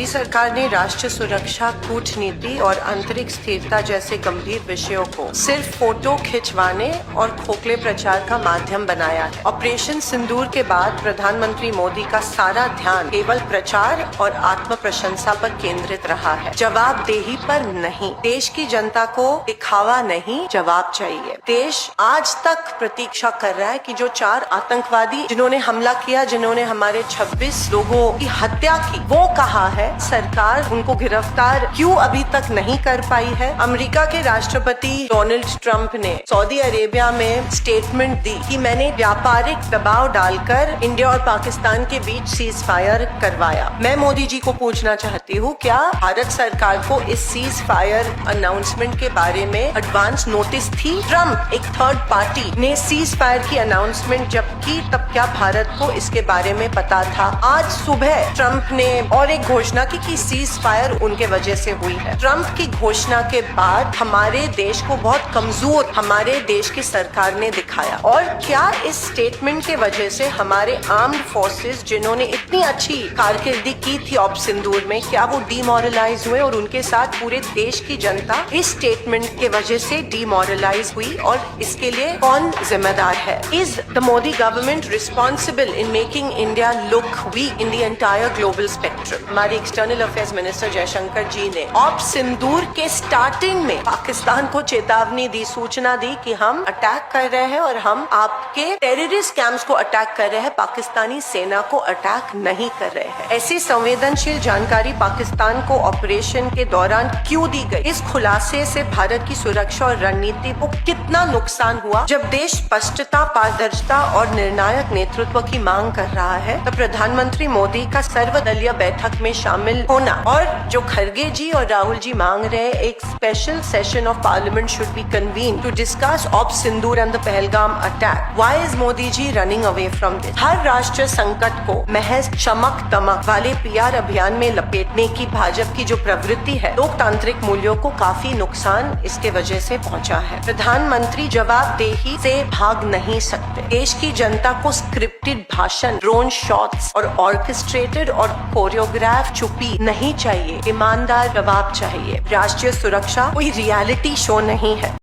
मोदी सरकार ने राष्ट्र सुरक्षा, कूटनीति और आंतरिक स्थिरता जैसे गंभीर विषयों को सिर्फ फोटो खिंचवाने और खोखले प्रचार का माध्यम बनाया है। ऑपरेशन सिंदूर के बाद प्रधानमंत्री मोदी का सारा ध्यान केवल प्रचार और आत्म प्रशंसा पर केंद्रित रहा है, जवाबदेही पर नहीं। देश की जनता को दिखावा नहीं, जवाब चाहिए। देश आज तक प्रतीक्षा कर रहा है कि जो 4 आतंकवादी जिन्होंने हमला किया, जिन्होंने हमारे 26 लोगों की हत्या की, वो कहाँ है? सरकार उनको गिरफ्तार क्यों अभी तक नहीं कर पाई है? अमेरिका के राष्ट्रपति डोनाल्ड ट्रंप ने सऊदी अरेबिया में स्टेटमेंट दी कि मैंने व्यापारिक दबाव डालकर इंडिया और पाकिस्तान के बीच सीज फायर करवाया। मैं मोदी जी को पूछना चाहती हूँ, क्या भारत सरकार को इस सीज फायर अनाउंसमेंट के बारे में एडवांस नोटिस थी? ट्रंप एक थर्ड पार्टी ने सीज फायर की अनाउंसमेंट जब की, तब क्या भारत को इसके बारे में पता था? आज सुबह ट्रंप ने और एक घोषणा की कि सीज फायर उनके वजह से हुई है। ट्रंप की घोषणा के बाद हमारे देश को बहुत कमजोर हमारे देश की सरकार ने दिखाया। और क्या इस स्टेटमेंट के वजह से हमारे आर्म्ड फोर्सेस, जिन्होंने इतनी अच्छी कारकिर्दी की थी ऑप सिंदूर में, क्या वो डिमोरलाइज हुए और उनके साथ पूरे देश की जनता इस स्टेटमेंट के वजह से डिमोरलाइज हुई? और इसके लिए कौन जिम्मेदार है? Is the Modi government responsible in making India look weak in the entire global spectrum? हमारे external affairs minister Jaishankar ji ने ऑप सिंदूर के स्टार्टिंग में पाकिस्तान को चेतावनी दी, सूचना दी कि हम अटैक कर रहे हैं और हम आपके टेररिस्ट कैंप्स को अटैक कर रहे हैं, पाकिस्तानी सेना को अटैक नहीं कर रहे हैं। ऐसी संवेदनशील जानकारी पाकिस्तान को ऑपरेशन के दौरान क्यों दी गई? इस खुलासे से भारत की सुरक्षा और रणनीति को कितना नुकसान हुआ? जब देश स्पष्टता, पारदर्शिता और निर्णायक नेतृत्व की मांग कर रहा है, तब प्रधानमंत्री मोदी का सर्वदलीय बैठक में शामिल होना, और जो खरगे जी और राहुल जी मांग रहे हैं, एक special session of parliament should be convene to discuss op Sindoor and the Pahalgam attack. Why is Modi ji running away from this? हर राष्ट्रीय संकट को महज चमक दमक वाले पीआर अभियान में लपेटने की भाजपा की जो प्रवृत्ति है, लोकतांत्रिक मूल्यों को काफी नुकसान इसके वजह से पहुंचा है। प्रधानमंत्री जवाबदेही से भाग नहीं सकते। देश की जनता को स्क्रिप्टेड भाषण, ड्रोन शॉट्स और ऑर्केस्ट्रेटेड और कोरियोग्राफ चुप्पी नहीं चाहिए, ईमानदार जवाब चाहिए। राष्ट्रीय सुरक्षा कोई रियलिटी शो नहीं है।